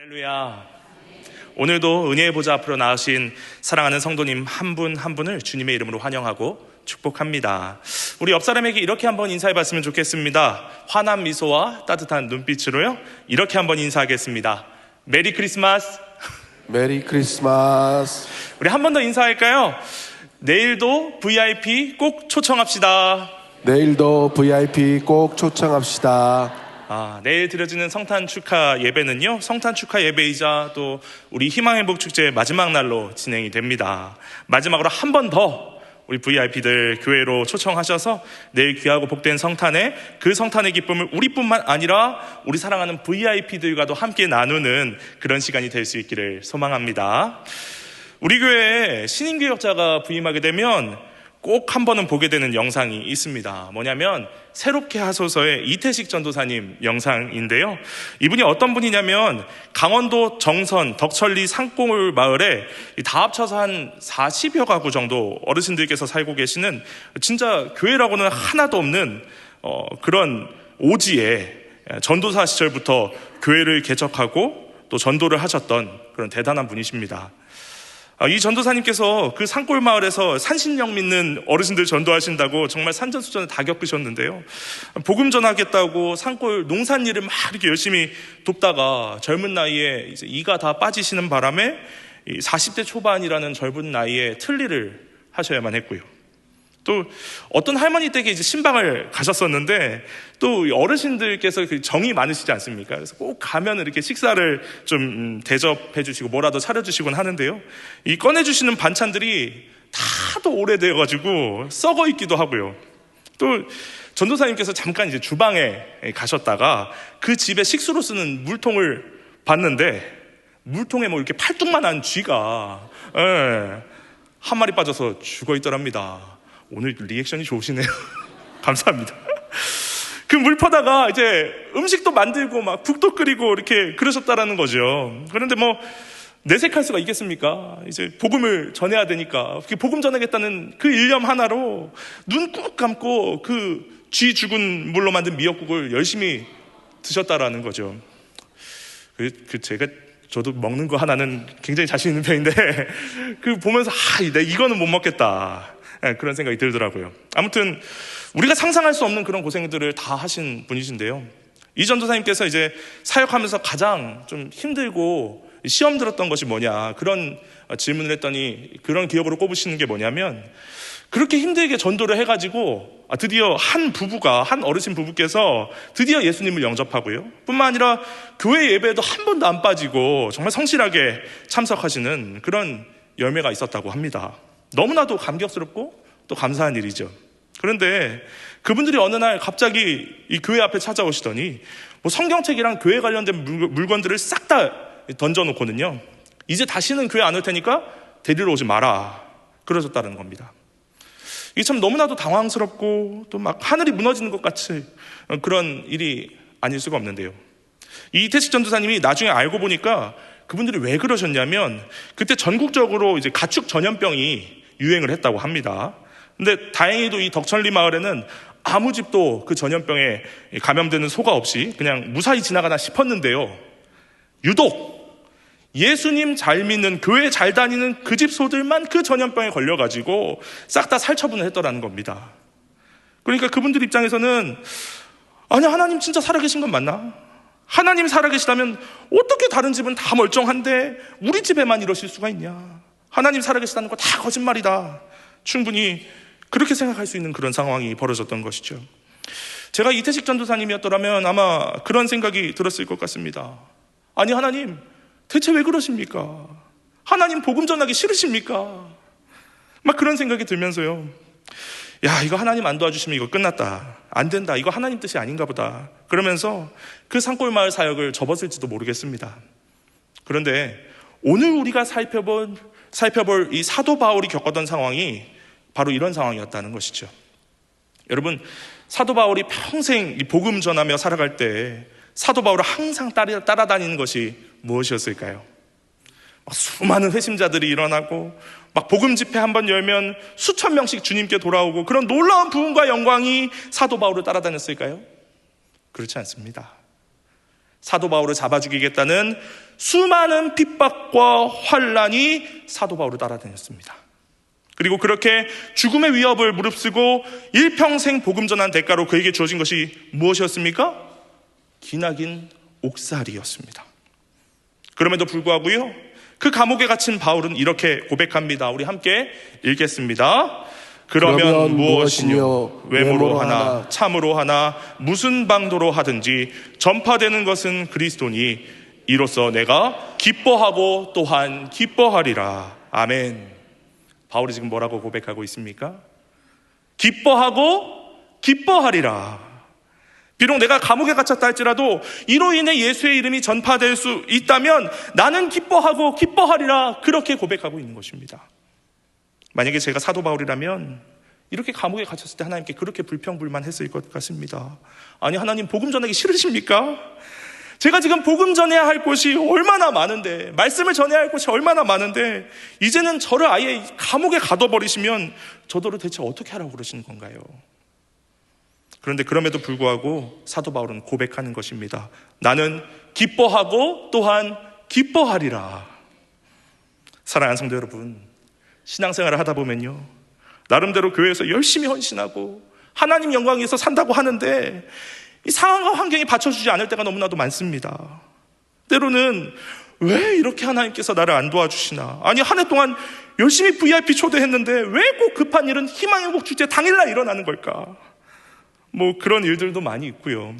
할렐루야. 오늘도 은혜의 보좌 앞으로 나으신 사랑하는 성도님 한 분 한 분을 주님의 이름으로 환영하고 축복합니다. 우리 옆 사람에게 이렇게 한번 인사해 봤으면 좋겠습니다. 환한 미소와 따뜻한 눈빛으로요. 이렇게 한번 인사하겠습니다. 메리 크리스마스. 메리 크리스마스. 우리 한 번 더 인사할까요? 내일도 VIP 꼭 초청합시다. 내일도 VIP 꼭 초청합시다. 내일 드려지는 성탄 축하 예배는요, 성탄 축하 예배이자 또 우리 희망행복 축제 마지막 날로 진행이 됩니다. 마지막으로 한 번 더 우리 VIP들 교회로 초청하셔서 내일 귀하고 복된 성탄에 그 성탄의 기쁨을 우리뿐만 아니라 우리 사랑하는 VIP들과도 함께 나누는 그런 시간이 될 수 있기를 소망합니다. 우리 교회에 신인교역자가 부임하게 되면 꼭 한 번은 보게 되는 영상이 있습니다. 뭐냐면 새롭게 하소서의 이태식 전도사님 영상인데요. 이분이 어떤 분이냐면 강원도 정선 덕천리 산골 마을에 다 합쳐서 한 40여 가구 정도 어르신들께서 살고 계시는 진짜 교회라고는 하나도 없는 그런 오지에 전도사 시절부터 교회를 개척하고 또 전도를 하셨던 그런 대단한 분이십니다. 이 전도사님께서 그 산골 마을에서 산신령 믿는 어르신들 전도하신다고 정말 산전수전을 다 겪으셨는데요. 복음 전하겠다고 산골 농산일을 막 이렇게 열심히 돕다가 젊은 나이에 이제 이가 다 빠지시는 바람에 40대 초반이라는 젊은 나이에 틀니를 하셔야만 했고요. 또 어떤 할머니 댁에 이제 신방을 가셨었는데 또 어르신들께서 정이 많으시지 않습니까? 그래서 꼭 가면 이렇게 식사를 좀 대접해 주시고 뭐라도 차려주시곤 하는데요. 이 꺼내주시는 반찬들이 다도 오래되어가지고 썩어 있기도 하고요. 또 전도사님께서 잠깐 이제 주방에 가셨다가 그 집에 식수로 쓰는 물통을 봤는데 물통에 뭐 이렇게 팔뚝만한 쥐가 한 마리 빠져서 죽어 있더랍니다. 오늘 리액션이 좋으시네요. 감사합니다. 그 물 퍼다가 이제 음식도 만들고 막 국도 끓이고 이렇게 그러셨다라는 거죠. 그런데 뭐 내색할 수가 있겠습니까? 이제 복음을 전해야 되니까 복음 전하겠다는 그 일념 하나로 눈 꾹 감고 그 쥐 죽은 물로 만든 미역국을 열심히 드셨다라는 거죠. 저도 먹는 거 하나는 굉장히 자신 있는 편인데 그 보면서 이거는 못 먹겠다. 그런 생각이 들더라고요. 아무튼 우리가 상상할 수 없는 그런 고생들을 다 하신 분이신데요. 이 전도사님께서 이제 사역하면서 가장 좀 힘들고 시험 들었던 것이 뭐냐 그런 질문을 했더니 그런 기억으로 꼽으시는 게 뭐냐면 그렇게 힘들게 전도를 해가지고 드디어 한 어르신 부부께서 드디어 예수님을 영접하고요. 뿐만 아니라 교회 예배에도 한 번도 안 빠지고 정말 성실하게 참석하시는 그런 열매가 있었다고 합니다. 너무나도 감격스럽고 또 감사한 일이죠. 그런데 그분들이 어느 날 갑자기 이 교회 앞에 찾아오시더니 뭐 성경책이랑 교회 관련된 물건들을 싹 다 던져놓고는요. 이제 다시는 교회 안 올 테니까 데리러 오지 마라. 그러셨다는 겁니다. 이게 참 너무나도 당황스럽고 또 막 하늘이 무너지는 것 같이 그런 일이 아닐 수가 없는데요. 이 이태식 전도사님이 나중에 알고 보니까 그분들이 왜 그러셨냐면 그때 전국적으로 이제 가축 전염병이 유행을 했다고 합니다. 근데 다행히도 이 덕천리 마을에는 아무 집도 그 전염병에 감염되는 소가 없이 그냥 무사히 지나가나 싶었는데요. 유독 예수님 잘 믿는 교회 잘 다니는 그 집 소들만 그 전염병에 걸려가지고 싹 다 살처분을 했더라는 겁니다. 그러니까 그분들 입장에서는 아니 하나님 진짜 살아계신 건 맞나? 하나님 살아계시다면 어떻게 다른 집은 다 멀쩡한데 우리 집에만 이러실 수가 있냐? 하나님 살아계시다는 거 다 거짓말이다. 충분히 그렇게 생각할 수 있는 그런 상황이 벌어졌던 것이죠. 제가 이태식 전도사님이었더라면 아마 그런 생각이 들었을 것 같습니다. 아니 하나님 대체 왜 그러십니까? 하나님 복음 전하기 싫으십니까? 막 그런 생각이 들면서요. 이거 하나님 안 도와주시면 이거 끝났다. 안 된다. 이거 하나님 뜻이 아닌가 보다. 그러면서 그 산골마을 사역을 접었을지도 모르겠습니다. 그런데 오늘 우리가 살펴볼 이 사도 바울이 겪었던 상황이 바로 이런 상황이었다는 것이죠. 여러분, 사도 바울이 평생 이 복음 전하며 살아갈 때 사도 바울을 항상 따라다니는 것이 무엇이었을까요? 수많은 회심자들이 일어나고 막 복음 집회 한번 열면 수천 명씩 주님께 돌아오고 그런 놀라운 부흥과 영광이 사도 바울을 따라다녔을까요? 그렇지 않습니다. 사도 바울을 잡아 죽이겠다는 수많은 핍박과 환난이 사도 바울을 따라다녔습니다. 그리고 그렇게 죽음의 위협을 무릅쓰고 일평생 복음 전한 대가로 그에게 주어진 것이 무엇이었습니까? 기나긴 옥살이였습니다. 그럼에도 불구하고요, 그 감옥에 갇힌 바울은 이렇게 고백합니다. 우리 함께 읽겠습니다. 그러면 무엇이뇨? 외모로 하나 참으로 하나 무슨 방도로 하든지 전파되는 것은 그리스도니 이로써 내가 기뻐하고 또한 기뻐하리라. 아멘. 바울이 지금 뭐라고 고백하고 있습니까? 기뻐하고 기뻐하리라. 비록 내가 감옥에 갇혔다 할지라도 이로 인해 예수의 이름이 전파될 수 있다면 나는 기뻐하고 기뻐하리라. 그렇게 고백하고 있는 것입니다. 만약에 제가 사도 바울이라면 이렇게 감옥에 갇혔을 때 하나님께 그렇게 불평불만했을 것 같습니다. 아니, 하나님 복음 전하기 싫으십니까? 제가 지금 복음 전해야 할 곳이 얼마나 많은데, 말씀을 전해야 할 곳이 얼마나 많은데 이제는 저를 아예 감옥에 가둬버리시면 저더러 대체 어떻게 하라고 그러시는 건가요? 그런데 그럼에도 불구하고 사도 바울은 고백하는 것입니다. 나는 기뻐하고 또한 기뻐하리라. 사랑하는 성도 여러분, 신앙생활을 하다 보면요, 나름대로 교회에서 열심히 헌신하고 하나님 영광 위해서 산다고 하는데 이 상황과 환경이 받쳐주지 않을 때가 너무나도 많습니다. 때로는 왜 이렇게 하나님께서 나를 안 도와주시나? 아니, 한 해 동안 열심히 VIP 초대했는데 왜 꼭 급한 일은 희망의 복 축제 당일날 일어나는 걸까? 뭐 그런 일들도 많이 있고요.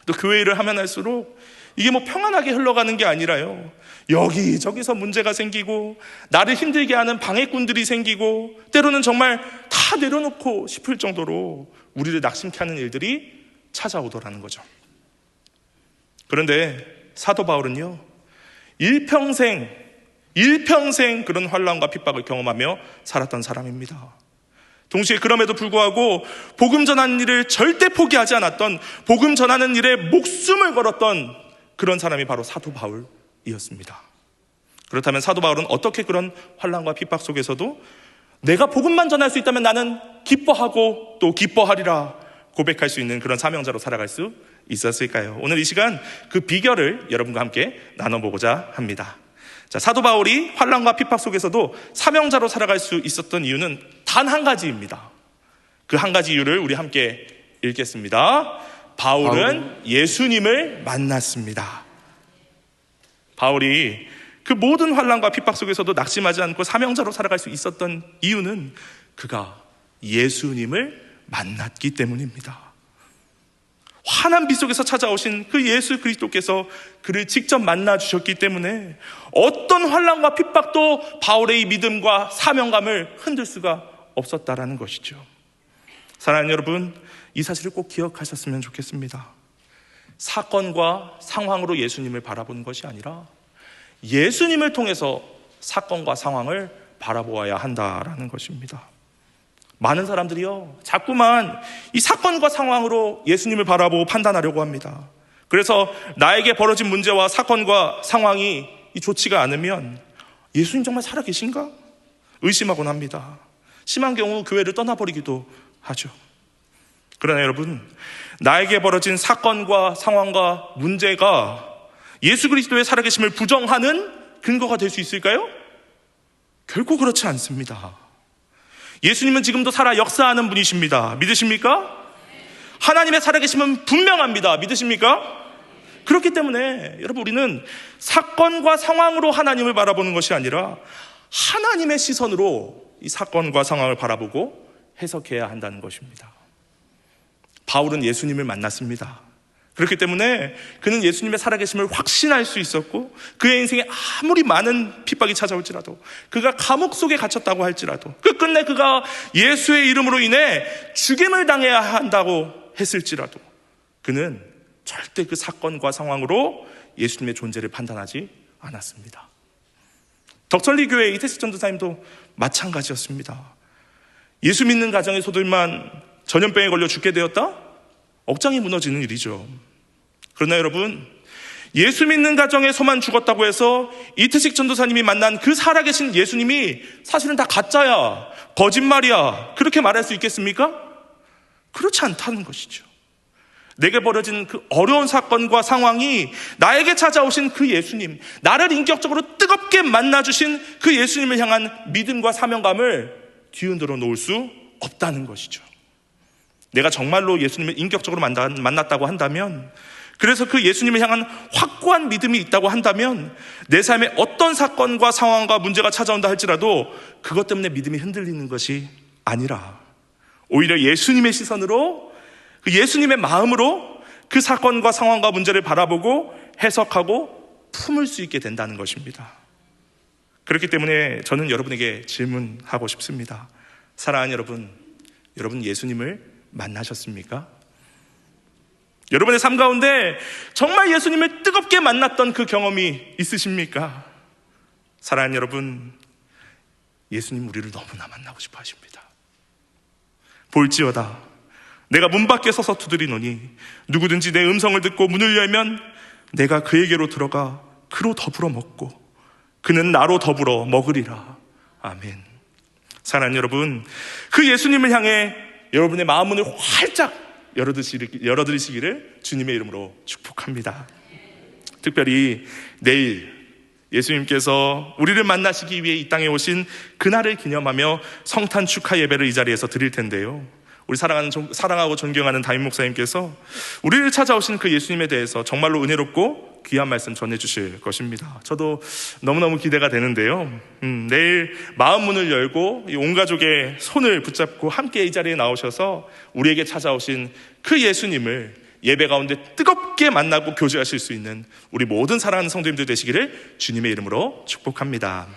또 교회 일을 하면 할수록 이게 뭐 평안하게 흘러가는 게 아니라요, 여기저기서 문제가 생기고 나를 힘들게 하는 방해꾼들이 생기고 때로는 정말 다 내려놓고 싶을 정도로 우리를 낙심케 하는 일들이 찾아오더라는 거죠. 그런데 사도 바울은요, 일평생 그런 환난과 핍박을 경험하며 살았던 사람입니다. 동시에 그럼에도 불구하고 복음 전하는 일을 절대 포기하지 않았던, 복음 전하는 일에 목숨을 걸었던 그런 사람이 바로 사도 바울이었습니다. 그렇다면 사도 바울은 어떻게 그런 환난과 핍박 속에서도 내가 복음만 전할 수 있다면 나는 기뻐하고 또 기뻐하리라 고백할 수 있는 그런 사명자로 살아갈 수 있었을까요? 오늘 이 시간 그 비결을 여러분과 함께 나눠보고자 합니다. 자, 사도 바울이 환난과 핍박 속에서도 사명자로 살아갈 수 있었던 이유는 단 한 가지입니다. 그 한 가지 이유를 우리 함께 읽겠습니다. 바울은 예수님을 만났습니다. 바울이 그 모든 환난과 핍박 속에서도 낙심하지 않고 사명자로 살아갈 수 있었던 이유는 그가 예수님을 만났기 때문입니다. 환한 빛 속에서 찾아오신 그 예수 그리스도께서 그를 직접 만나 주셨기 때문에 어떤 환난과 핍박도 바울의 이 믿음과 사명감을 흔들 수가 없었다라는 것이죠. 사랑하는 여러분, 이 사실을 꼭 기억하셨으면 좋겠습니다. 사건과 상황으로 예수님을 바라보는 것이 아니라 예수님을 통해서 사건과 상황을 바라보아야 한다라는 것입니다. 많은 사람들이요, 자꾸만 이 사건과 상황으로 예수님을 바라보고 판단하려고 합니다. 그래서 나에게 벌어진 문제와 사건과 상황이 좋지가 않으면 예수님 정말 살아계신가? 의심하곤 합니다. 심한 경우 교회를 떠나버리기도 하죠. 그러나 여러분, 나에게 벌어진 사건과 상황과 문제가 예수 그리스도의 살아계심을 부정하는 근거가 될 수 있을까요? 결코 그렇지 않습니다. 예수님은 지금도 살아 역사하는 분이십니다. 믿으십니까? 하나님의 살아계심은 분명합니다. 믿으십니까? 그렇기 때문에 여러분, 우리는 사건과 상황으로 하나님을 바라보는 것이 아니라 하나님의 시선으로 이 사건과 상황을 바라보고 해석해야 한다는 것입니다. 바울은 예수님을 만났습니다. 그렇기 때문에 그는 예수님의 살아계심을 확신할 수 있었고, 그의 인생에 아무리 많은 핍박이 찾아올지라도, 그가 감옥 속에 갇혔다고 할지라도, 끝끝내 그가 예수의 이름으로 인해 죽임을 당해야 한다고 했을지라도 그는 절대 그 사건과 상황으로 예수님의 존재를 판단하지 않았습니다. 덕천리 교회 이태식 전도사님도 마찬가지였습니다. 예수 믿는 가정의 소들만 전염병에 걸려 죽게 되었다? 억장이 무너지는 일이죠. 그러나 여러분, 예수 믿는 가정의 소만 죽었다고 해서 이태식 전도사님이 만난 그 살아계신 예수님이 사실은 다 가짜야, 거짓말이야, 그렇게 말할 수 있겠습니까? 그렇지 않다는 것이죠. 내게 벌어진 그 어려운 사건과 상황이 나에게 찾아오신 그 예수님, 나를 인격적으로 뜨겁게 만나주신 그 예수님을 향한 믿음과 사명감을 뒤흔들어 놓을 수 없다는 것이죠. 내가 정말로 예수님을 인격적으로 만났다고 한다면, 그래서 그 예수님을 향한 확고한 믿음이 있다고 한다면, 내 삶에 어떤 사건과 상황과 문제가 찾아온다 할지라도 그것 때문에 믿음이 흔들리는 것이 아니라 오히려 예수님의 시선으로, 그 예수님의 마음으로 그 사건과 상황과 문제를 바라보고 해석하고 품을 수 있게 된다는 것입니다. 그렇기 때문에 저는 여러분에게 질문하고 싶습니다. 사랑하는 여러분, 여러분 예수님을 만나셨습니까? 여러분의 삶 가운데 정말 예수님을 뜨겁게 만났던 그 경험이 있으십니까? 사랑하는 여러분, 예수님 우리를 너무나 만나고 싶어 하십니다. 볼지어다 내가 문 밖에 서서 두드리노니 누구든지 내 음성을 듣고 문을 열면 내가 그에게로 들어가 그로 더불어 먹고 그는 나로 더불어 먹으리라. 아멘. 사랑하는 여러분, 그 예수님을 향해 여러분의 마음 문을 활짝 열어드리시기를 주님의 이름으로 축복합니다. 특별히 내일 예수님께서 우리를 만나시기 위해 이 땅에 오신 그날을 기념하며 성탄 축하 예배를 이 자리에서 드릴 텐데요, 우리 사랑하고 존경하는 담임 목사님께서 우리를 찾아오신 그 예수님에 대해서 정말로 은혜롭고 귀한 말씀 전해주실 것입니다. 저도 너무너무 기대가 되는데요, 내일 마음 문을 열고 온 가족의 손을 붙잡고 함께 이 자리에 나오셔서 우리에게 찾아오신 그 예수님을 예배 가운데 뜨겁게 만나고 교제하실 수 있는 우리 모든 사랑하는 성도님들 되시기를 주님의 이름으로 축복합니다.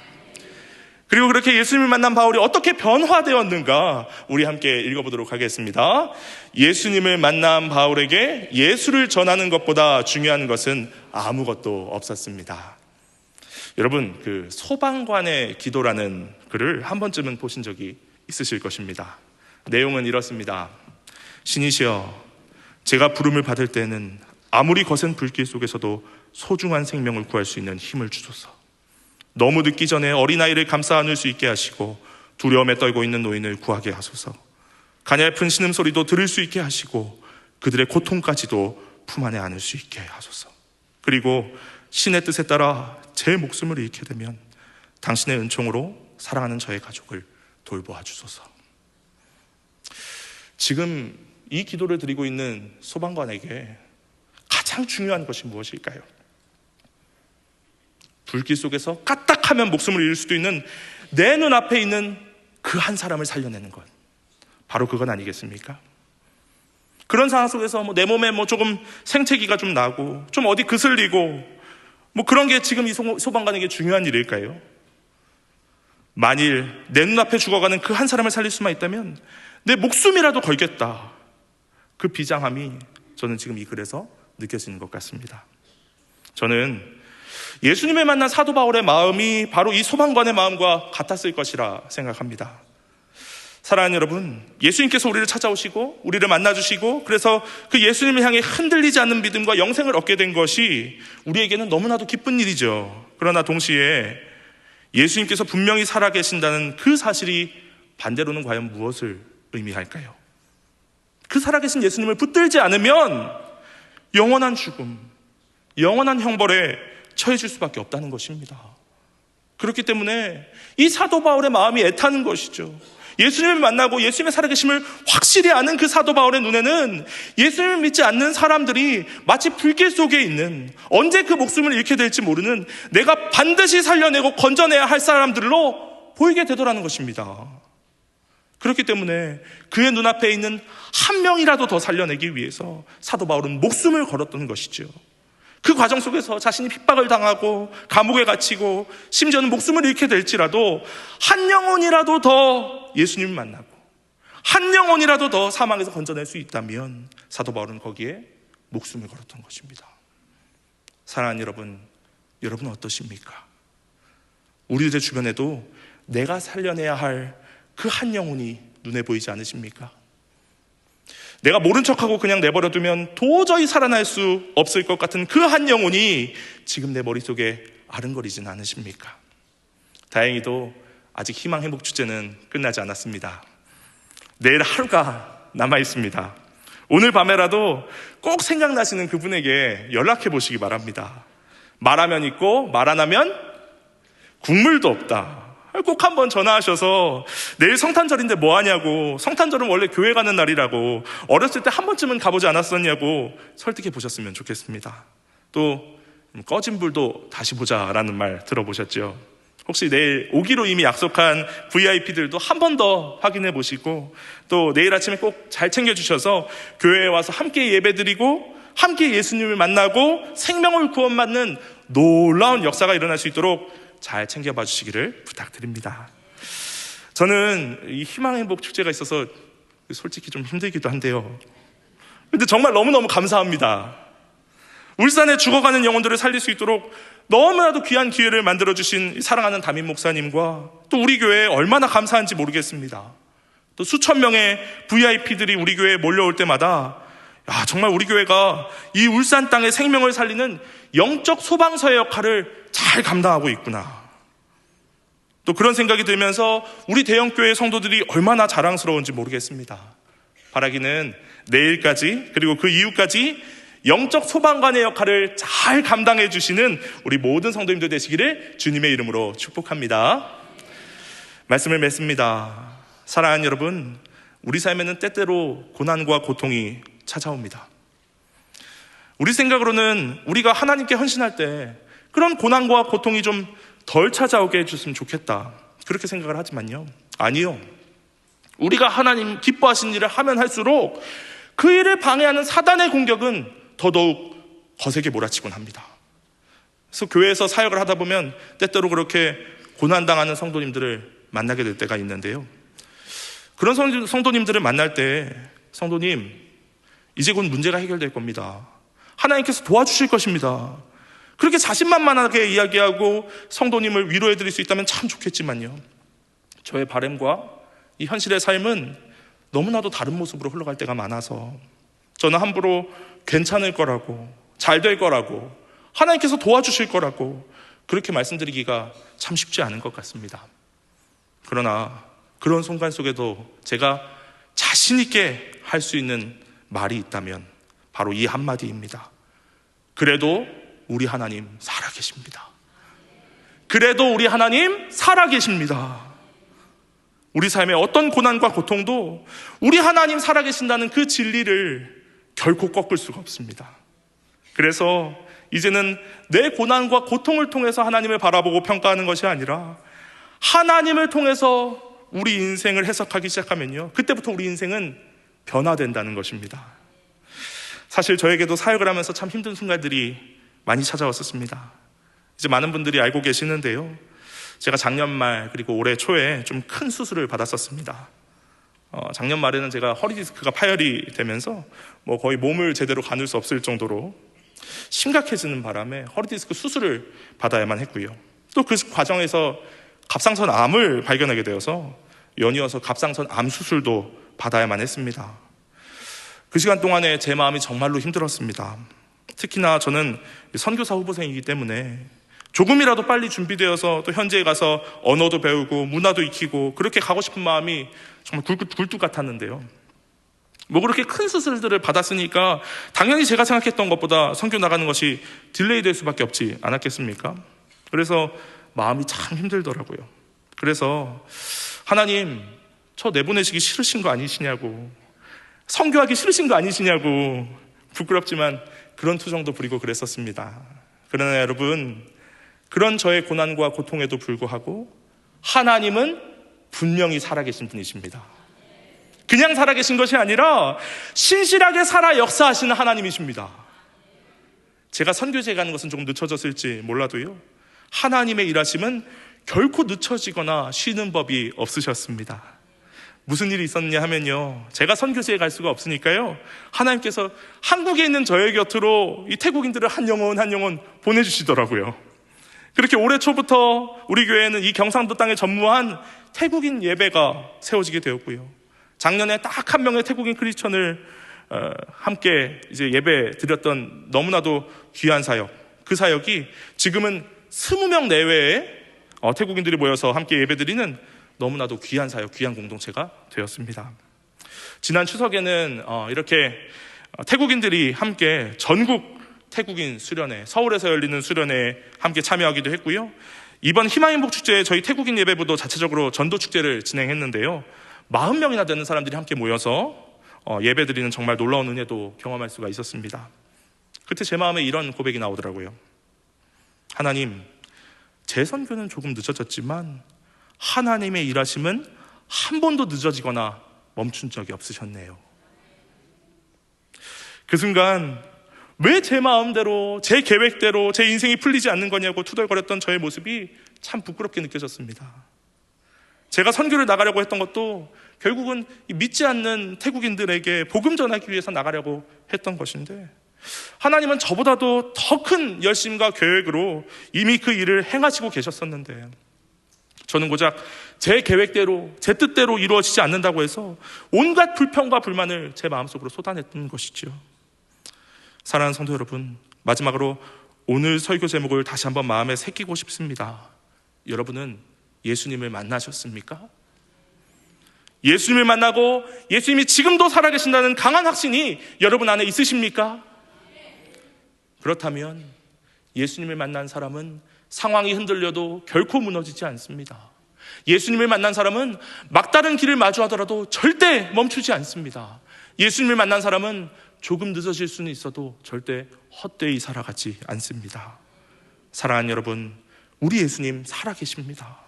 그리고 그렇게 예수님을 만난 바울이 어떻게 변화되었는가 우리 함께 읽어보도록 하겠습니다. 예수님을 만난 바울에게 예수를 전하는 것보다 중요한 것은 아무것도 없었습니다. 여러분, 그 소방관의 기도라는 글을 한 번쯤은 보신 적이 있으실 것입니다. 내용은 이렇습니다. 신이시여, 제가 부름을 받을 때는 아무리 거센 불길 속에서도 소중한 생명을 구할 수 있는 힘을 주소서. 너무 늦기 전에 어린아이를 감싸 안을 수 있게 하시고 두려움에 떨고 있는 노인을 구하게 하소서. 가냘픈 신음소리도 들을 수 있게 하시고 그들의 고통까지도 품 안에 안을 수 있게 하소서. 그리고 신의 뜻에 따라 제 목숨을 잃게 되면 당신의 은총으로 사랑하는 저의 가족을 돌보아 주소서. 지금 이 기도를 드리고 있는 소방관에게 가장 중요한 것이 무엇일까요? 불길 속에서 까딱하면 목숨을 잃을 수도 있는 내 눈앞에 있는 그 한 사람을 살려내는 것, 바로 그건 아니겠습니까? 그런 상황 속에서 내 몸에 조금 생채기가 좀 나고 좀 어디 그슬리고 그런 게 지금 이 소방관에게 중요한 일일까요? 만일 내 눈앞에 죽어가는 그 한 사람을 살릴 수만 있다면 내 목숨이라도 걸겠다, 그 비장함이 저는 지금 이 글에서 느껴지는 것 같습니다. 저는 예수님을 만난 사도 바울의 마음이 바로 이 소방관의 마음과 같았을 것이라 생각합니다. 사랑하는 여러분, 예수님께서 우리를 찾아오시고 우리를 만나주시고 그래서 그 예수님을 향해 흔들리지 않는 믿음과 영생을 얻게 된 것이 우리에게는 너무나도 기쁜 일이죠. 그러나 동시에 예수님께서 분명히 살아계신다는 그 사실이 반대로는 과연 무엇을 의미할까요? 그 살아계신 예수님을 붙들지 않으면 영원한 죽음, 영원한 형벌에 처해질 수밖에 없다는 것입니다. 그렇기 때문에 이 사도 바울의 마음이 애타는 것이죠. 예수님을 만나고 예수님의 살아계심을 확실히 아는 그 사도 바울의 눈에는 예수님을 믿지 않는 사람들이 마치 불길 속에 있는, 언제 그 목숨을 잃게 될지 모르는, 내가 반드시 살려내고 건져내야 할 사람들로 보이게 되더라는 것입니다. 그렇기 때문에 그의 눈앞에 있는 한 명이라도 더 살려내기 위해서 사도 바울은 목숨을 걸었던 것이죠. 그 과정 속에서 자신이 핍박을 당하고 감옥에 갇히고 심지어는 목숨을 잃게 될지라도 한 영혼이라도 더 예수님을 만나고 한 영혼이라도 더 사망에서 건져낼 수 있다면 사도 바울은 거기에 목숨을 걸었던 것입니다. 사랑하는 여러분, 여러분은 어떠십니까? 우리들 주변에도 내가 살려내야 할 그 한 영혼이 눈에 보이지 않으십니까? 내가 모른 척하고 그냥 내버려두면 도저히 살아날 수 없을 것 같은 그 한 영혼이 지금 내 머릿속에 아른거리진 않으십니까? 다행히도 아직 희망 행복 축제는 끝나지 않았습니다. 내일 하루가 남아 있습니다. 오늘 밤에라도 꼭 생각나시는 그분에게 연락해 보시기 바랍니다. 말하면 있고 말 안 하면 국물도 없다. 꼭 한번 전화하셔서 내일 성탄절인데 뭐 하냐고, 성탄절은 원래 교회 가는 날이라고, 어렸을 때 한 번쯤은 가보지 않았었냐고 설득해 보셨으면 좋겠습니다. 또 꺼진 불도 다시 보자라는 말 들어보셨죠? 혹시 내일 오기로 이미 약속한 VIP들도 한 번 더 확인해 보시고, 또 내일 아침에 꼭 잘 챙겨주셔서 교회에 와서 함께 예배드리고 함께 예수님을 만나고 생명을 구원받는 놀라운 역사가 일어날 수 있도록 잘 챙겨봐 주시기를 부탁드립니다. 저는 이 희망행복 축제가 있어서 솔직히 좀 힘들기도 한데요, 근데 정말 너무너무 감사합니다. 울산에 죽어가는 영혼들을 살릴 수 있도록 너무나도 귀한 기회를 만들어주신 사랑하는 담임 목사님과 또 우리 교회에 얼마나 감사한지 모르겠습니다. 또 수천 명의 VIP들이 우리 교회에 몰려올 때마다 정말 우리 교회가 이 울산 땅의 생명을 살리는 영적 소방서의 역할을 잘 감당하고 있구나. 또 그런 생각이 들면서 우리 대형교회 성도들이 얼마나 자랑스러운지 모르겠습니다. 바라기는 내일까지 그리고 그 이후까지 영적 소방관의 역할을 잘 감당해 주시는 우리 모든 성도님들 되시기를 주님의 이름으로 축복합니다. 말씀을 맺습니다. 사랑하는 여러분, 우리 삶에는 때때로 고난과 고통이 찾아옵니다. 우리 생각으로는 우리가 하나님께 헌신할 때 그런 고난과 고통이 좀 덜 찾아오게 해줬으면 좋겠다, 그렇게 생각을 하지만요, 아니요. 우리가 하나님 기뻐하신 일을 하면 할수록 그 일을 방해하는 사단의 공격은 더더욱 거세게 몰아치곤 합니다. 그래서 교회에서 사역을 하다 보면 때때로 그렇게 고난당하는 성도님들을 만나게 될 때가 있는데요, 그런 성도님들을 만날 때, 성도님, 이제 곧 문제가 해결될 겁니다. 하나님께서 도와주실 것입니다. 그렇게 자신만만하게 이야기하고 성도님을 위로해드릴 수 있다면 참 좋겠지만요, 저의 바람과 이 현실의 삶은 너무나도 다른 모습으로 흘러갈 때가 많아서 저는 함부로 괜찮을 거라고, 잘 될 거라고, 하나님께서 도와주실 거라고 그렇게 말씀드리기가 참 쉽지 않은 것 같습니다. 그러나 그런 순간 속에도 제가 자신 있게 할 수 있는 말이 있다면 바로 이 한마디입니다. 그래도 우리 하나님 살아계십니다. 그래도 우리 하나님 살아계십니다. 우리 삶의 어떤 고난과 고통도 우리 하나님 살아계신다는 그 진리를 결코 꺾을 수가 없습니다. 그래서 이제는 내 고난과 고통을 통해서 하나님을 바라보고 평가하는 것이 아니라 하나님을 통해서 우리 인생을 해석하기 시작하면요, 그때부터 우리 인생은 변화된다는 것입니다. 사실 저에게도 사역을 하면서 참 힘든 순간들이 많이 찾아왔었습니다. 이제 많은 분들이 알고 계시는데요, 제가 작년 말 그리고 올해 초에 좀 큰 수술을 받았었습니다. 작년 말에는 제가 허리 디스크가 파열이 되면서 거의 몸을 제대로 가눌 수 없을 정도로 심각해지는 바람에 허리 디스크 수술을 받아야만 했고요, 또 그 과정에서 갑상선 암을 발견하게 되어서 연이어서 갑상선 암 수술도 받아야만 했습니다. 그 시간 동안에 제 마음이 정말로 힘들었습니다. 특히나 저는 선교사 후보생이기 때문에 조금이라도 빨리 준비되어서 또 현지에 가서 언어도 배우고 문화도 익히고 그렇게 가고 싶은 마음이 정말 굴뚝 같았는데요, 그렇게 큰 수술들을 받았으니까 당연히 제가 생각했던 것보다 선교 나가는 것이 딜레이 될 수밖에 없지 않았겠습니까? 그래서 마음이 참 힘들더라고요. 그래서 하나님, 저 내보내시기 싫으신 거 아니시냐고, 선교하기 싫으신 거 아니시냐고 부끄럽지만 그런 투정도 부리고 그랬었습니다. 그러나 여러분, 그런 저의 고난과 고통에도 불구하고 하나님은 분명히 살아계신 분이십니다. 그냥 살아계신 것이 아니라 신실하게 살아 역사하시는 하나님이십니다. 제가 선교지에 가는 것은 조금 늦춰졌을지 몰라도요, 하나님의 일하심은 결코 늦춰지거나 쉬는 법이 없으셨습니다. 무슨 일이 있었냐 하면요, 제가 선교지에 갈 수가 없으니까요, 하나님께서 한국에 있는 저의 곁으로 이 태국인들을 한 영혼 보내주시더라고요. 그렇게 올해 초부터 우리 교회에는 이 경상도 땅에 전무한 태국인 예배가 세워지게 되었고요, 작년에 딱 한 명의 태국인 크리스천을 함께 이제 예배 드렸던 너무나도 귀한 사역, 그 사역이 지금은 20명 내외의 태국인들이 모여서 함께 예배 드리는 너무나도 귀한 사역, 귀한 공동체가 되었습니다. 지난 추석에는 이렇게 태국인들이 함께 전국 태국인 수련회, 서울에서 열리는 수련회에 함께 참여하기도 했고요. 이번 희망행복 축제에 저희 태국인 예배부도 자체적으로 전도 축제를 진행했는데요. 40명이나 되는 사람들이 함께 모여서 예배드리는 정말 놀라운 은혜도 경험할 수가 있었습니다. 그때 제 마음에 이런 고백이 나오더라고요. 하나님, 제 선교는 조금 늦어졌지만 하나님의 일하심은 한 번도 늦어지거나 멈춘 적이 없으셨네요. 그 순간 왜 제 마음대로, 제 계획대로 제 인생이 풀리지 않는 거냐고 투덜거렸던 저의 모습이 참 부끄럽게 느껴졌습니다. 제가 선교를 나가려고 했던 것도 결국은 믿지 않는 태국인들에게 복음 전하기 위해서 나가려고 했던 것인데, 하나님은 저보다도 더 큰 열심과 계획으로 이미 그 일을 행하시고 계셨었는데, 저는 고작 제 계획대로, 제 뜻대로 이루어지지 않는다고 해서 온갖 불평과 불만을 제 마음속으로 쏟아냈던 것이죠. 사랑하는 성도 여러분, 마지막으로 오늘 설교 제목을 다시 한번 마음에 새기고 싶습니다. 여러분은 예수님을 만나셨습니까? 예수님을 만나고 예수님이 지금도 살아계신다는 강한 확신이 여러분 안에 있으십니까? 그렇다면 예수님을 만난 사람은 상황이 흔들려도 결코 무너지지 않습니다. 예수님을 만난 사람은 막다른 길을 마주하더라도 절대 멈추지 않습니다. 예수님을 만난 사람은 조금 늦어질 수는 있어도 절대 헛되이 살아가지 않습니다. 사랑하는 여러분, 우리 예수님 살아계십니다.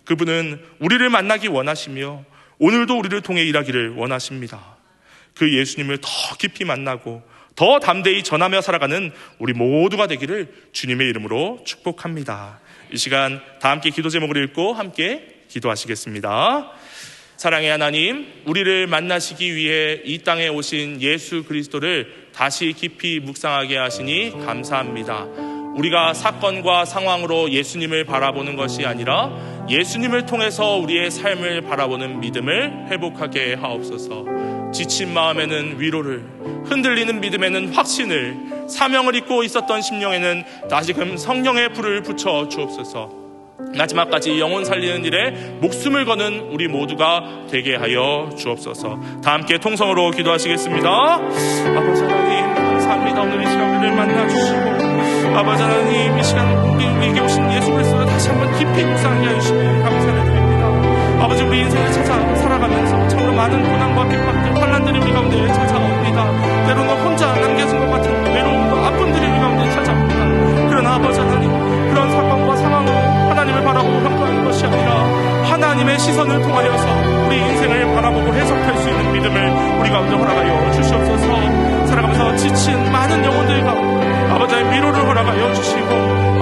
그분은 우리를 만나기 원하시며 오늘도 우리를 통해 일하기를 원하십니다. 그 예수님을 더 깊이 만나고 더 담대히 전하며 살아가는 우리 모두가 되기를 주님의 이름으로 축복합니다. 이 시간 다 함께 기도 제목을 읽고 함께 기도하시겠습니다. 사랑의 하나님, 우리를 만나시기 위해 이 땅에 오신 예수 그리스도를 다시 깊이 묵상하게 하시니 감사합니다. 우리가 사건과 상황으로 예수님을 바라보는 것이 아니라 예수님을 통해서 우리의 삶을 바라보는 믿음을 회복하게 하옵소서. 지친 마음에는 위로를, 흔들리는 믿음에는 확신을, 사명을 잊고 있었던 심령에는 다시금 성령의 불을 붙여 주옵소서. 마지막까지 영혼 살리는 일에 목숨을 거는 우리 모두가 되게 하여 주옵소서. 다 함께 통성으로 기도하시겠습니다. 아버지 하나님, 감사합니다. 오늘 이 시간 우리를 만나주시고, 아버지 하나님, 이 시간 우리에게 오신 예수 그리스도를 다시 한번 깊이 묵상하게 해주시니 감사를 드립니다. 아버지, 우리 인생을 찾아 살아가면서 참으로 많은 고난과 핍박들, 환난들이 우리 가운데 찾아옵니다. 때로는 혼자 남겨진 것 같은 외로움과 아픔들이 우리 가운데 찾아옵니다. 그러나 아버지 하나님, 그런 사건과 상황으로 하나님을 바라보고 평가하는 것이 아니라 하나님의 시선을 통하여서 우리 인생을 바라보고 해석할 수 있는 믿음을 우리 가운데 허락하여 주시옵소서. 살아가면서 지친 많은 영혼들 가운데 아버지의 위로를 허락하여 주시고,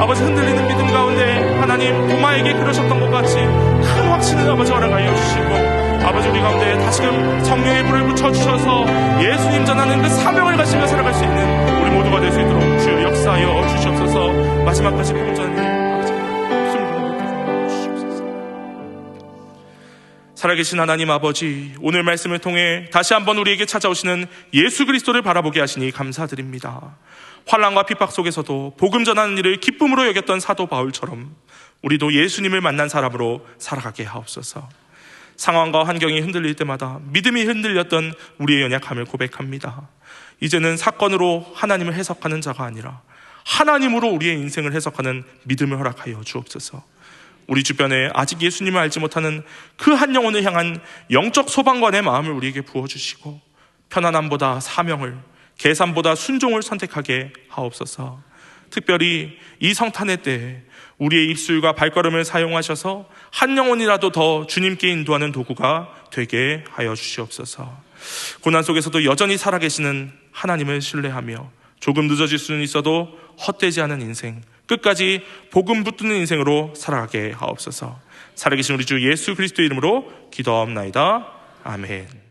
아버지 흔들리는 믿음 가운데 하나님 도마에게 그러셨던 것 같이 큰 확신을 아버지 허락하여 주시고, 아버지 우리 가운데 다시금 성령의 불을 붙여주셔서 예수님 전하는 그 사명을 가지며 살아갈 수 있는 우리 모두가 될 수 있도록 주여 역사하여 주시옵소서. 마지막까지 복음 전하는 살아계신 하나님 아버지, 오늘 말씀을 통해 다시 한번 우리에게 찾아오시는 예수 그리스도를 바라보게 하시니 감사드립니다. 환난과 핍박 속에서도 복음 전하는 일을 기쁨으로 여겼던 사도 바울처럼 우리도 예수님을 만난 사람으로 살아가게 하옵소서. 상황과 환경이 흔들릴 때마다 믿음이 흔들렸던 우리의 연약함을 고백합니다. 이제는 사건으로 하나님을 해석하는 자가 아니라 하나님으로 우리의 인생을 해석하는 믿음을 허락하여 주옵소서. 우리 주변에 아직 예수님을 알지 못하는 그 한 영혼을 향한 영적 소방관의 마음을 우리에게 부어주시고, 편안함보다 사명을, 계산보다 순종을 선택하게 하옵소서. 특별히 이 성탄의 때에 우리의 입술과 발걸음을 사용하셔서 한 영혼이라도 더 주님께 인도하는 도구가 되게 하여 주시옵소서. 고난 속에서도 여전히 살아계시는 하나님을 신뢰하며 조금 늦어질 수는 있어도 헛되지 않은 인생, 끝까지 복음 붙드는 인생으로 살아가게 하옵소서. 살아계신 우리 주 예수 그리스도의 이름으로 기도하옵나이다. 아멘.